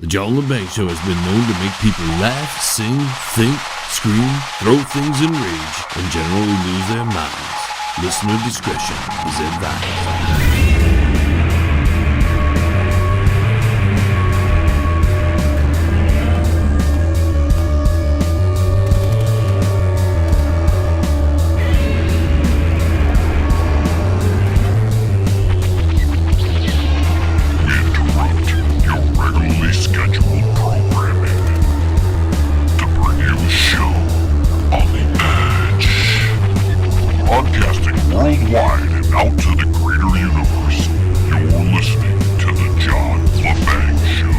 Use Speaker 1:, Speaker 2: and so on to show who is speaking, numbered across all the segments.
Speaker 1: The John Lebang Show has been known to make people laugh, sing, think, scream, throw things in rage, and generally lose their minds. Listener discretion is advised.
Speaker 2: Worldwide and out to the greater universe, you're listening to the John Lebang Show.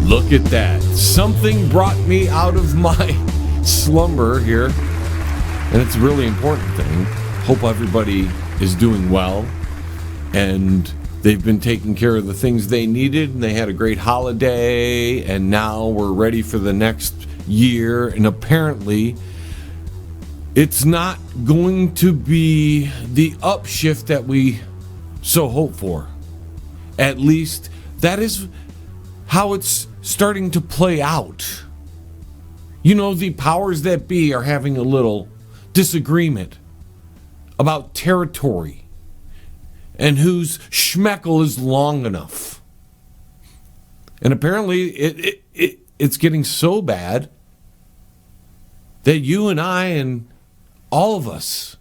Speaker 1: Look at that. Something brought me out of my slumber here. And it's a really important thing. Hope everybody is doing well. And they've been taking care of the things they needed, and they had a great holiday, and now we're ready for the next year. And apparently, it's not going to be the upshift that we so hope for. At least, that is how it's starting to play out. You know, the powers that be are having a little disagreement about territory and whose schmeckle is long enough. And apparently it's getting so bad that you and I and all of us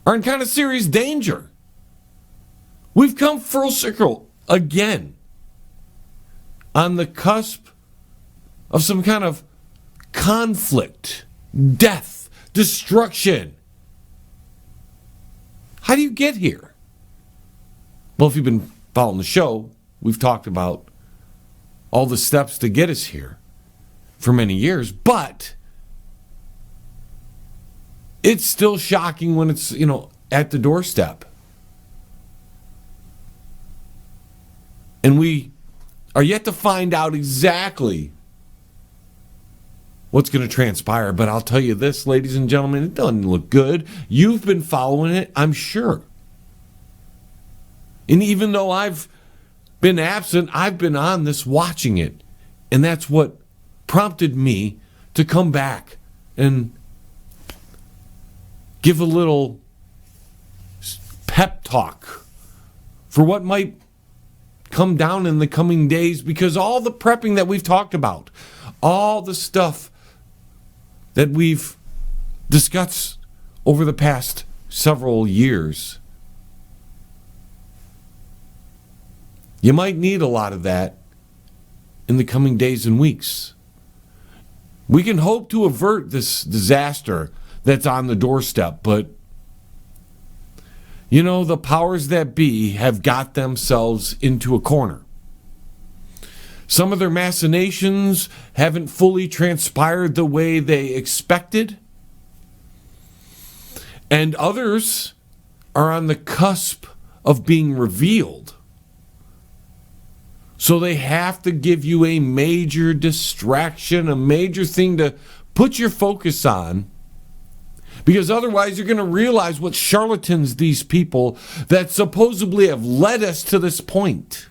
Speaker 1: are in kind of serious danger. We've come full circle again on the cusp of some kind of conflict, death, destruction. How do you get here? Well, if you've been following the show, we've talked about all the steps to get us here for many years, but it's still shocking when it's, at the doorstep. And we are yet to find out exactly what's going to transpire. But I'll tell you this, ladies and gentlemen, it doesn't look good. You've been following it, I'm sure. And even though I've been absent, I've been on this watching it. And that's what prompted me to come back and give a little pep talk for what might come down in the coming days, because all the prepping that we've talked about, all the stuff that we've discussed over the past several years, you might need a lot of that in the coming days and weeks. We can hope to avert this disaster that's on the doorstep, but the powers that be have got themselves into a corner. Some of their machinations haven't fully transpired the way they expected, and others are on the cusp of being revealed. So they have to give you a major distraction, a major thing to put your focus on, because otherwise you're going to realize what charlatans these people that supposedly have led us to this point.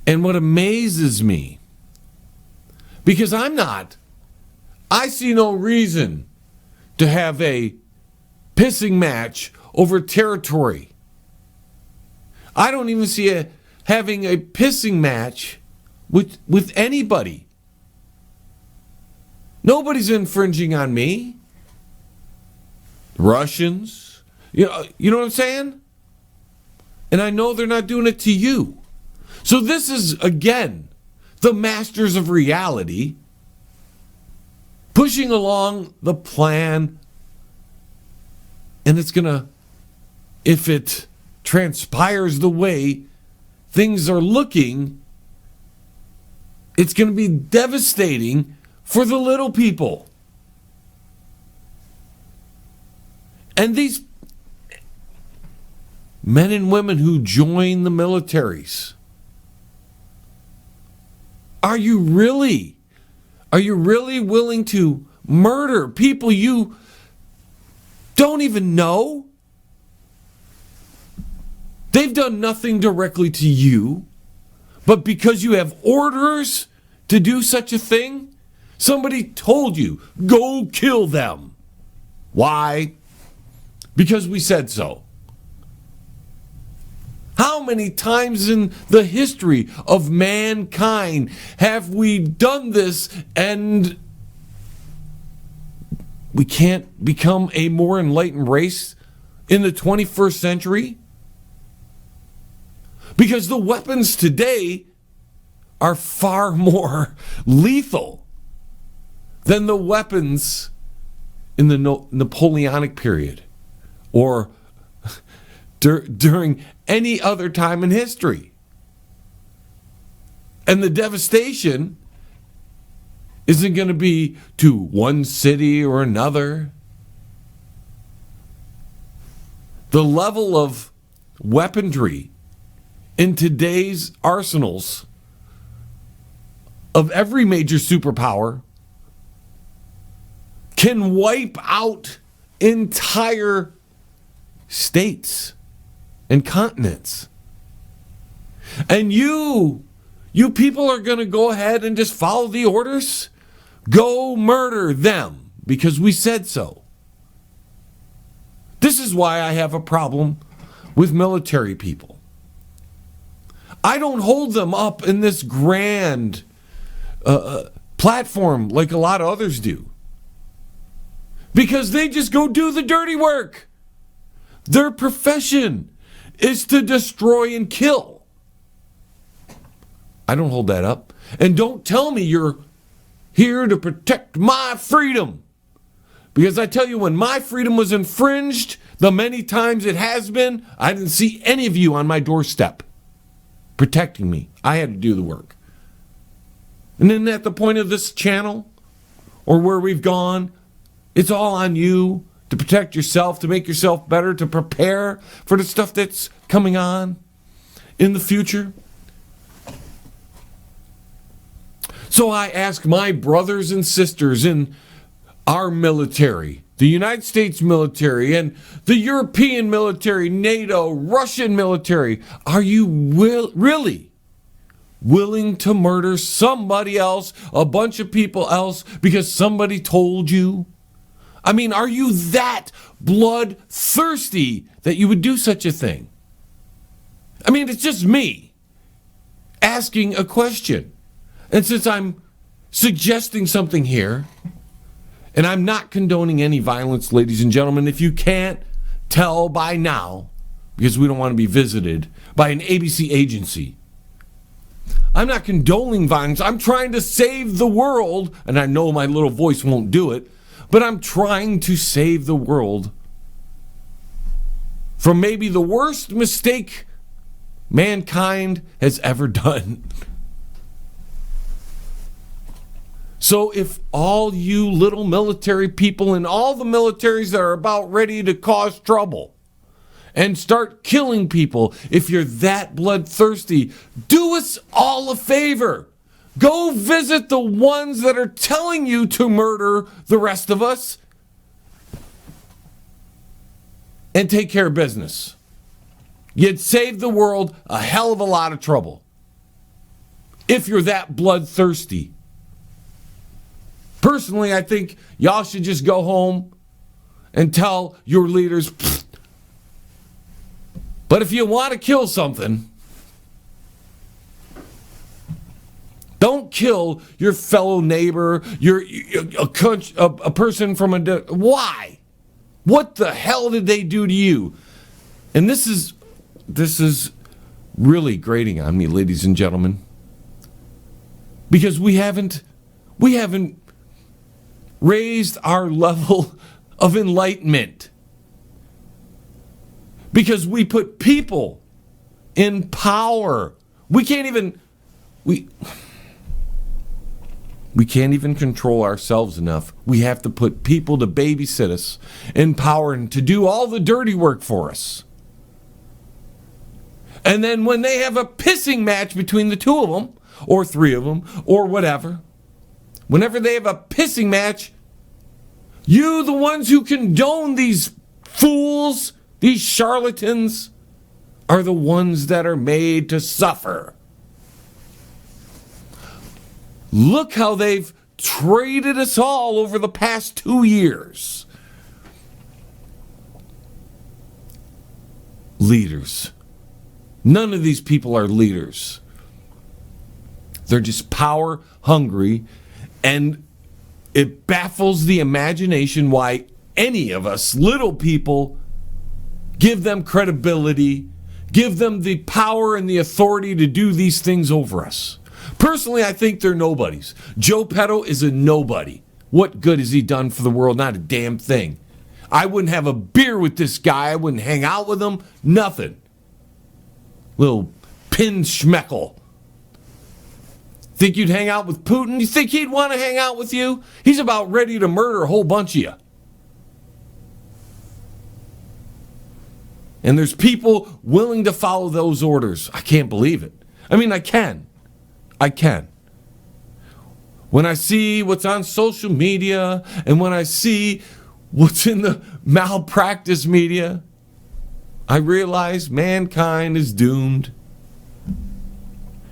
Speaker 1: And what amazes me, because I see no reason to have a pissing match over territory. I don't even see having a pissing match with anybody. Nobody's infringing on me. Russians, you know what I'm saying? And I know they're not doing it to you. So this is, again, the masters of reality pushing along the plan. And it's going to, if it transpires the way things are looking, it's going to be devastating for the little people. And men and women who join the militaries. Are you really willing to murder people you don't even know? They've done nothing directly to you, but because you have orders to do such a thing, somebody told you, go kill them. Why? Because we said so. How many times in the history of mankind have we done this and we can't become a more enlightened race in the 21st century? Because the weapons today are far more lethal than the weapons in the Napoleonic period or during any other time in history. And the devastation isn't going to be to one city or another. The level of weaponry in today's arsenals of every major superpower can wipe out entire states and continents. And you people are going to go ahead and just follow the orders? Go murder them because we said so. This is why I have a problem with military people. I don't hold them up in this grand platform like a lot of others do. Because they just go do the dirty work. Their profession is to destroy and kill. I don't hold that up. And don't tell me you're here to protect my freedom. Because I tell you, when my freedom was infringed, the many times it has been, I didn't see any of you on my doorstep protecting me. I had to do the work. And isn't that the point of this channel? Or where we've gone? It's all on you to protect yourself, to make yourself better, to prepare for the stuff that's coming on in the future. So I ask my brothers and sisters in our military, the United States military and the European military, NATO, Russian military, are you really willing to murder somebody else, a bunch of people else, because somebody told you? I mean, are you that bloodthirsty that you would do such a thing? I mean, it's just me asking a question. And since I'm suggesting something here, and I'm not condoning any violence, ladies and gentlemen, if you can't tell by now, because we don't want to be visited by an ABC agency, I'm not condoning violence. I'm trying to save the world, and I know my little voice won't do it, but I'm trying to save the world from maybe the worst mistake mankind has ever done. So if all you little military people in all the militaries that are about ready to cause trouble and start killing people, if you're that bloodthirsty, do us all a favor. Go visit the ones that are telling you to murder the rest of us and take care of business. You'd save the world a hell of a lot of trouble if you're that bloodthirsty. Personally, I think y'all should just go home and tell your leaders, pfft. But if you want to kill something, don't kill your fellow neighbor, a person from why? What the hell did they do to you? And this is really grating on me, ladies and gentlemen, because we haven't raised our level of enlightenment, because we put people in power. We can't even control ourselves enough. We have to put people to babysit us in power and to do all the dirty work for us. And then when they have a pissing match between the two of them, or three of them, or whatever, whenever they have a pissing match, you, the ones who condone these fools, these charlatans, are the ones that are made to suffer. Look how they've traded us all over the past 2 years. Leaders. None of these people are leaders. They're just power hungry, and it baffles the imagination why any of us little people give them credibility, give them the power and the authority to do these things over us. Personally, I think they're nobodies. Joe Petto is a nobody. What good has he done for the world? Not a damn thing. I wouldn't have a beer with this guy. I wouldn't hang out with him. Nothing. Little pin schmeckle. Think you'd hang out with Putin? You think he'd want to hang out with you? He's about ready to murder a whole bunch of you. And there's people willing to follow those orders. I can't believe it. I mean, I can. When I see what's on social media and when I see what's in the malpractice media, I realize mankind is doomed.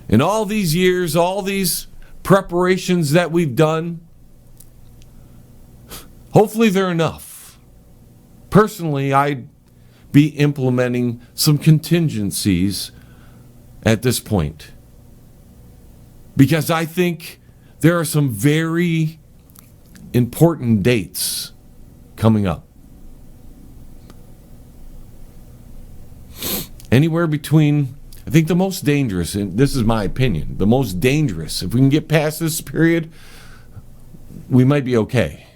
Speaker 1: In all these years, all these preparations that we've done, hopefully they're enough. Personally, I'd be implementing some contingencies at this point, because I think there are some very important dates coming up. Anywhere between, I think the most dangerous, and this is my opinion, the most dangerous, if we can get past this period, we might be okay.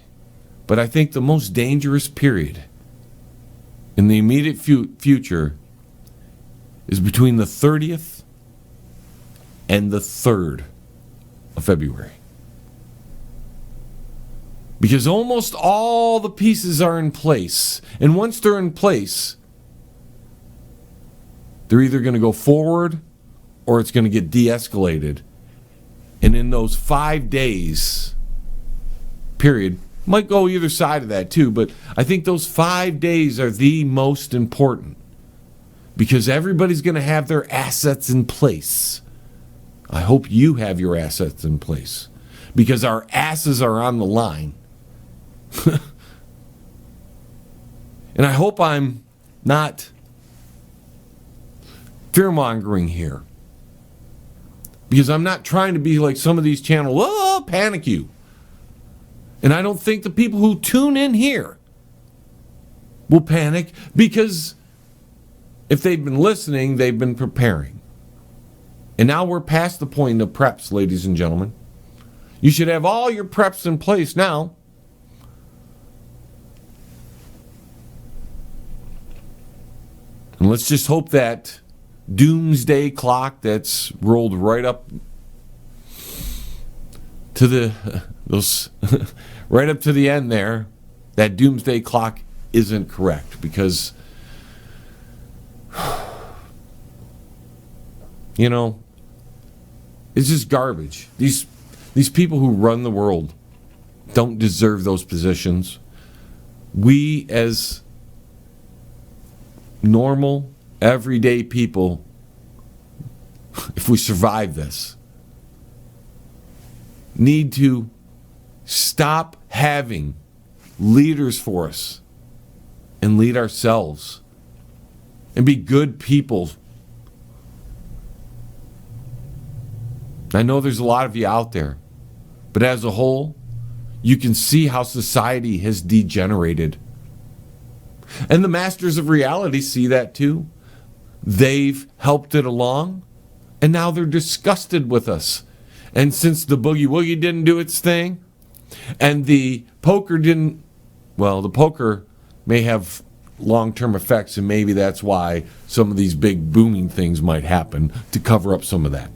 Speaker 1: But I think the most dangerous period in the immediate future is between the 30th and the 3rd of February. Because almost all the pieces are in place. And once they're in place, they're either going to go forward or it's going to get de-escalated. And in those 5 days period, might go either side of that too, but I think those 5 days are the most important, because everybody's going to have their assets in place. I hope you have your assets in place, because our asses are on the line. And I hope I'm not fear-mongering here, because I'm not trying to be like some of these channels, panic you. And I don't think the people who tune in here will panic, because if they've been listening, they've been preparing. And now we're past the point of preps, ladies and gentlemen. You should have all your preps in place now. And let's just hope that doomsday clock that's rolled right up to those right up to the end there, that doomsday clock isn't correct, because it's just garbage. These people who run the world don't deserve those positions. We, as normal, everyday people, if we survive this, need to stop having leaders for us and lead ourselves and be good people. I know there's a lot of you out there, but as a whole, you can see how society has degenerated. And the masters of reality see that too. They've helped it along, and now they're disgusted with us. And since the boogie woogie didn't do its thing, and the poker didn't, well, the poker may have long-term effects, and maybe that's why some of these big booming things might happen to cover up some of that.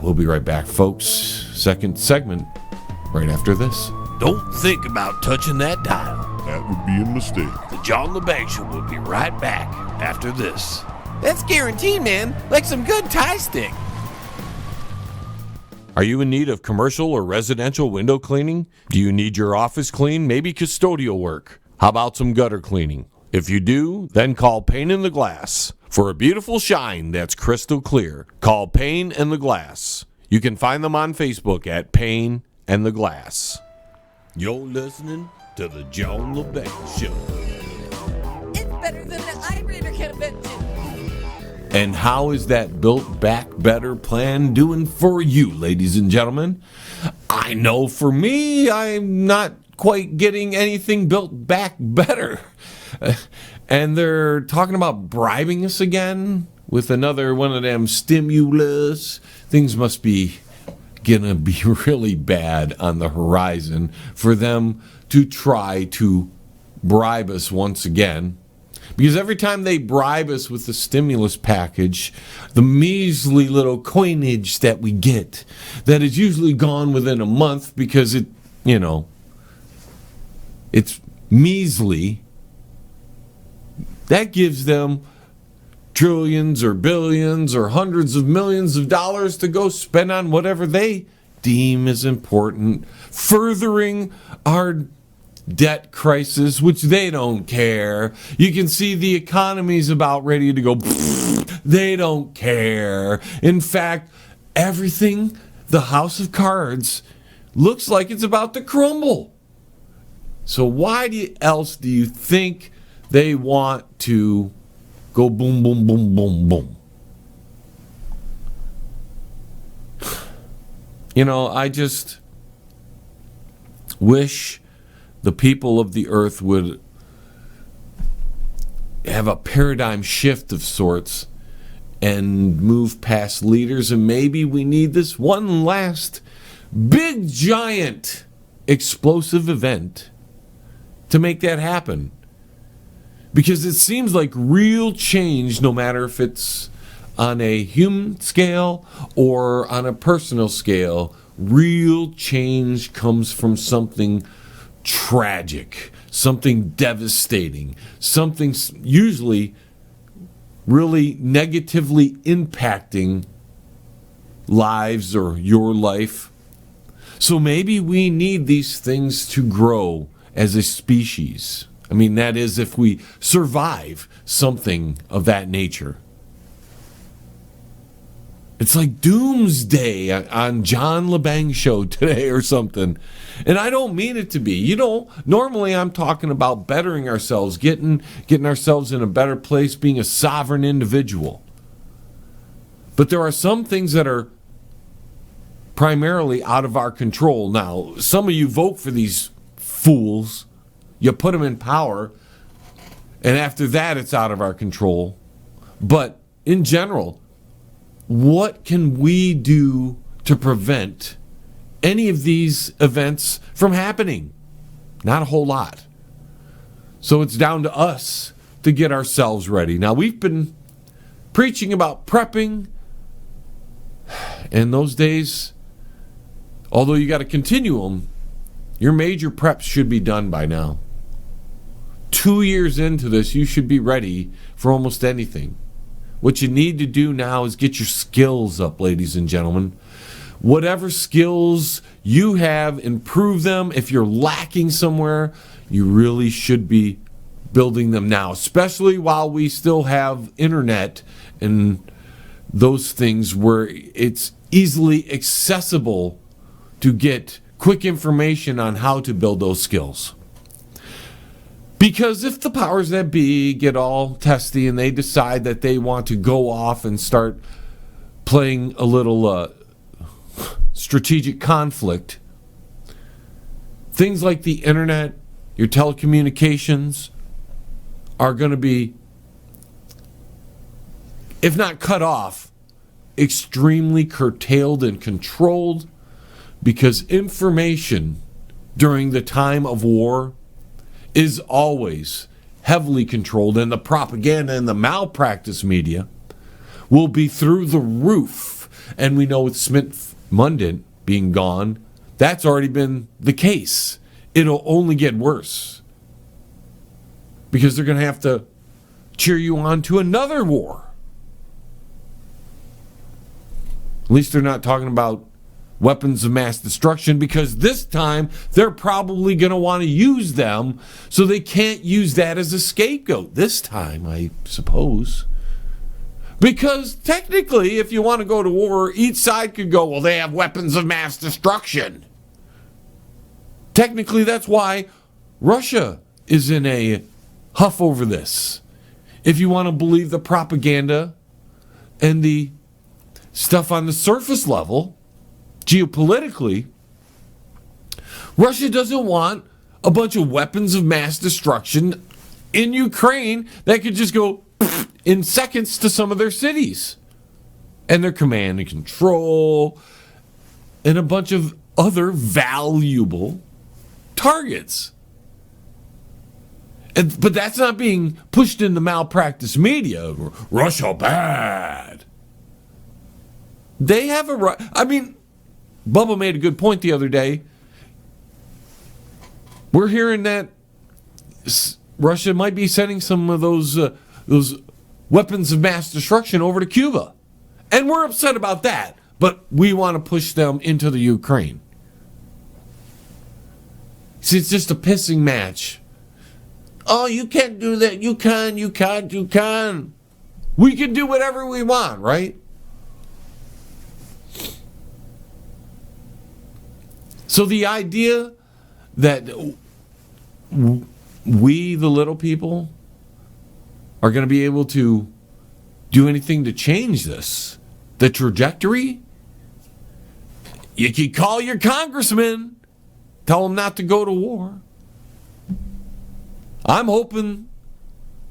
Speaker 1: We'll be right back, folks. Second segment, right after this. Don't think about touching that dial.
Speaker 2: That would be a mistake.
Speaker 1: The John Lebang Show will be right back after this.
Speaker 3: That's guaranteed, man. Like some good Thai stick.
Speaker 1: Are you in need of commercial or residential window cleaning? Do you need your office cleaned? Maybe custodial work? How about some gutter cleaning? If you do, then call Pane in the Glass for a beautiful shine that's crystal clear. Call Pane and the Glass. You can find them on Facebook at Pane and the Glass. You're listening to the John Lebang Show.
Speaker 4: It's better than the eyeliner convention.
Speaker 1: And how is that Built Back Better plan doing for you, ladies and gentlemen? I know for me, I'm not quite getting anything built back better. And they're talking about bribing us again with another one of them stimulus. Things must be gonna be really bad on the horizon for them to try to bribe us once again. Because every time they bribe us with the stimulus package, the measly little coinage that we get, that is usually gone within a month because it's measly, that gives them trillions or billions or hundreds of millions of dollars to go spend on whatever they deem is important, furthering our debt crisis, which they don't care. You can see the economy's about ready to go. They don't care. In fact, everything, the house of cards, looks like it's about to crumble. So why else do you think they want to go boom, boom, boom, boom, boom? I just wish the people of the earth would have a paradigm shift of sorts and move past leaders, and maybe we need this one last big, giant, explosive event to make that happen. Because it seems like real change, no matter if it's on a human scale or on a personal scale, real change comes from something tragic, something devastating, something usually really negatively impacting lives or your life. So maybe we need these things to grow as a species. I mean, that is, if we survive something of that nature. It's like doomsday on John Lebang show today or something. And I don't mean it to be. Normally I'm talking about bettering ourselves, getting ourselves in a better place, being a sovereign individual. But there are some things that are primarily out of our control. Now, some of you vote for these fools. You put them in power, and after that it's out of our control. But in general, what can we do to prevent any of these events from happening? Not a whole lot. So it's down to us to get ourselves ready. Now, we've been preaching about prepping, and those days, although you got to continue them, your major preps should be done by now. 2 years into this, you should be ready for almost anything. What you need to do now is get your skills up, ladies and gentlemen. Whatever skills you have, improve them. If you're lacking somewhere, you really should be building them now, especially while we still have internet and those things where it's easily accessible to get quick information on how to build those skills. Because if the powers that be get all testy and they decide that they want to go off and start playing a little strategic conflict, things like the internet, your telecommunications are going to be, if not cut off, extremely curtailed and controlled, because information during the time of war is always heavily controlled, and the propaganda and the malpractice media will be through the roof. And we know with Smith-Mundent being gone, that's already been the case. It'll only get worse because they're going to have to cheer you on to another war least they're not talking about weapons of mass destruction, because this time they're probably going to want to use them, so they can't use that as a scapegoat this time, I suppose. Because technically, if you want to go to war, each side could go, well, they have weapons of mass destruction. Technically, that's why Russia is in a huff over this. If you want to believe the propaganda and the stuff on the surface level, geopolitically, Russia doesn't want a bunch of weapons of mass destruction in Ukraine that could just go in seconds to some of their cities and their command and control and a bunch of other valuable targets. But that's not being pushed in the malpractice media. Russia bad. They have a right. I mean, Bubba made a good point the other day. We're hearing that Russia might be sending some of those weapons of mass destruction over to Cuba. And we're upset about that. But we want to push them into the Ukraine. See, it's just a pissing match. Oh, you can't do that. You can. We can do whatever we want, right? So the idea that we, the little people, are going to be able to do anything to change this, the trajectory, you can call your congressman, tell them not to go to war. I'm hoping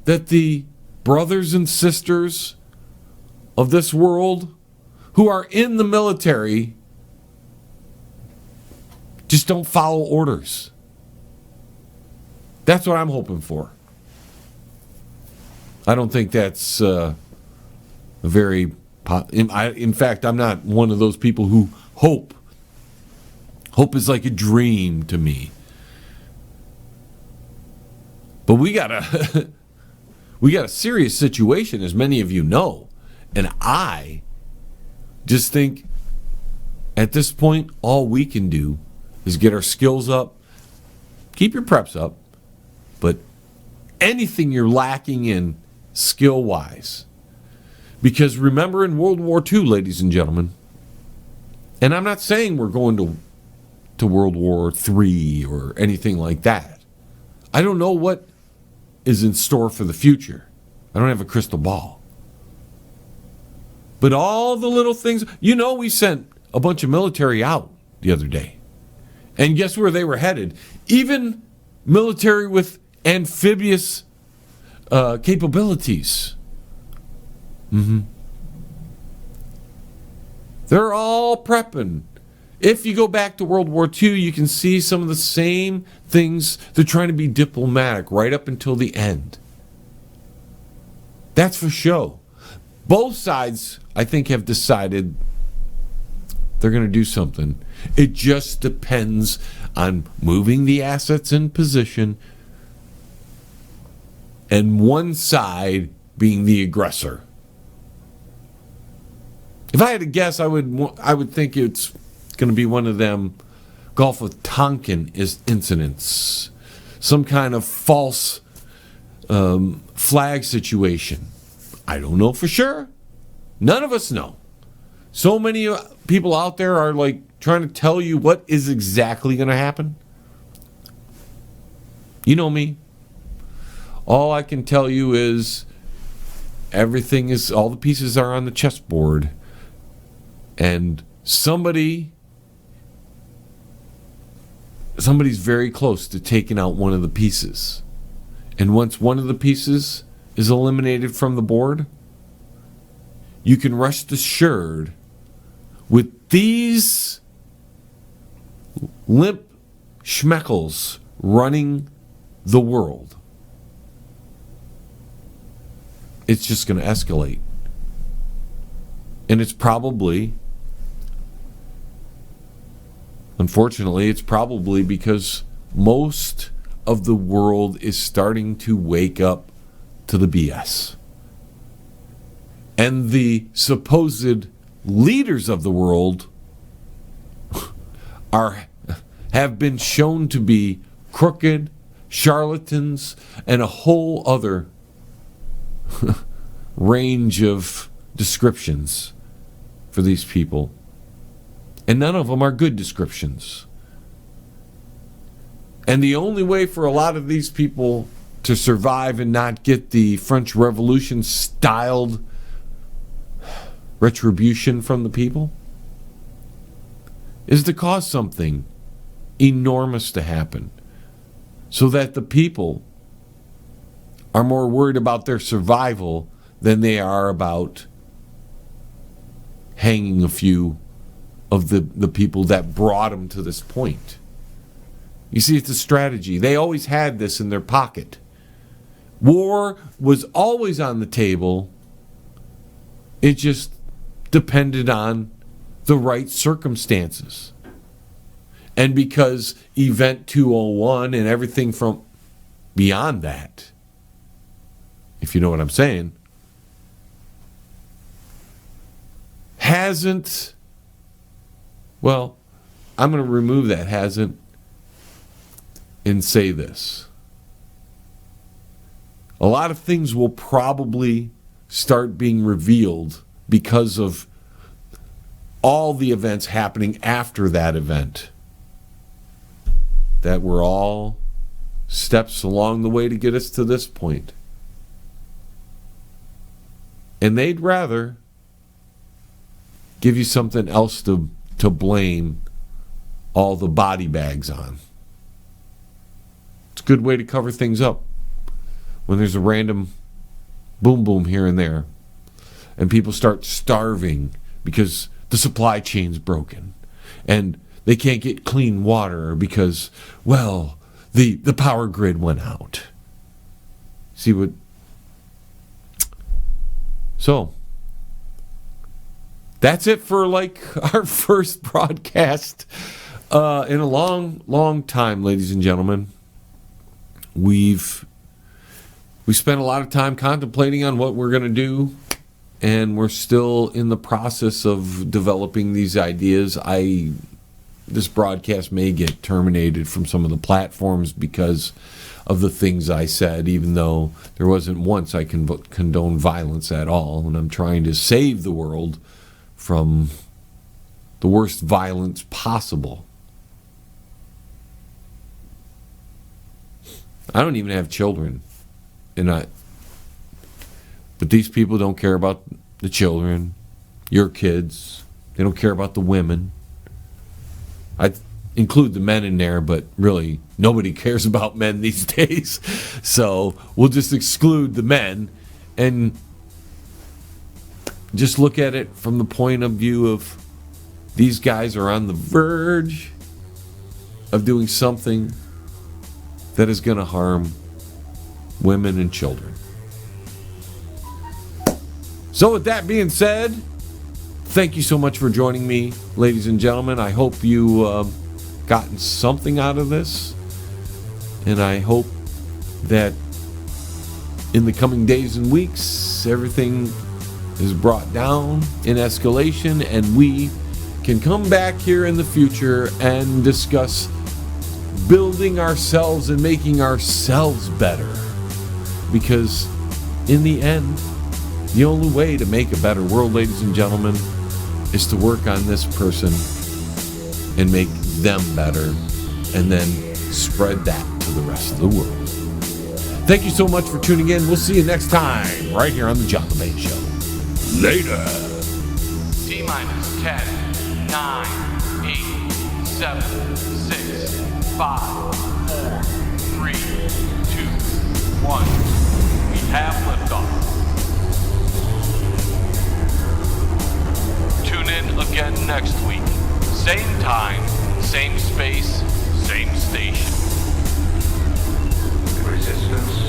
Speaker 1: that the brothers and sisters of this world who are in the military just don't follow orders. That's what I'm hoping for. I don't think that's a very... In fact, I'm not one of those people who hope. Hope is like a dream to me. But we got a serious situation, as many of you know. And I just think at this point, all we can do is get our skills up, keep your preps up, but anything you're lacking in skill-wise. Because remember in World War II, ladies and gentlemen, and I'm not saying we're going to World War III or anything like that. I don't know what is in store for the future. I don't have a crystal ball. But all the little things, we sent a bunch of military out the other day. And guess where they were headed? Even military with amphibious capabilities. They're all prepping. If you go back to World War II, you can see some of the same things. They're trying to be diplomatic right up until the end. That's for show. Both sides, I think, have decided they're going to do something. It just depends on moving the assets in position and one side being the aggressor. If I had to guess, I would think it's going to be one of them Gulf of Tonkin incidents, some kind of false flag situation. I don't know for sure. None of us know. So many people out there are like trying to tell you what is exactly going to happen. You know me. All I can tell you is all the pieces are on the chessboard. And somebody's very close to taking out one of the pieces. And once one of the pieces is eliminated from the board, you can rest assured with these limp schmeckles running the world, it's just going to escalate. And unfortunately, it's probably because most of the world is starting to wake up to the BS. And the supposed leaders of the world have been shown to be crooked, charlatans, and a whole other range of descriptions for these people. And none of them are good descriptions. And the only way for a lot of these people to survive and not get the French Revolution styled retribution from the people is to cause something enormous to happen, so that the people are more worried about their survival than they are about hanging a few of the people that brought them to this point. You see, it's a strategy. They always had this in their pocket. War was always on the table. It just depended on the right circumstances. And because Event 201 and everything from beyond that, if you know what I'm saying, hasn't, well, I'm going to remove that hasn't and say this. A lot of things will probably start being revealed because of all the events happening after that event, that were all steps along the way to get us to this point. And they'd rather give you something else to blame all the body bags on. It's a good way to cover things up when there's a random boom boom here and there, and people start starving because the supply chain's broken and they can't get clean water because, well, the power grid went out. See what? So that's it for our first broadcast in a long time, ladies and gentlemen. We spent a lot of time contemplating on what we're going to do, and we're still in the process of developing these ideas. This broadcast may get terminated from some of the platforms because of the things I said, even though there wasn't once I condone violence at all, and I'm trying to save the world from the worst violence possible. I don't even have children, but these people don't care about the children, your kids. They don't care about the women. I include the men in there, but really nobody cares about men these days. So we'll just exclude the men and just look at it from the point of view of these guys are on the verge of doing something that is going to harm women and children. So with that being said, thank you so much for joining me, ladies and gentlemen. I hope you gotten something out of this, and I hope that in the coming days and weeks everything is brought down in escalation and we can come back here in the future and discuss building ourselves and making ourselves better, because in the end, the only way to make a better world, ladies and gentlemen, is to work on this person and make them better, and then spread that to the rest of the world. Thank you so much for tuning in. We'll see you next time right here on the John LeBang Show. Later.
Speaker 5: T-minus 10, 9, 8, 7, 6, 5, 4, 3, 2, 1. We have liftoff. Tune in again next week. Same time, same space, same station.
Speaker 6: Resistance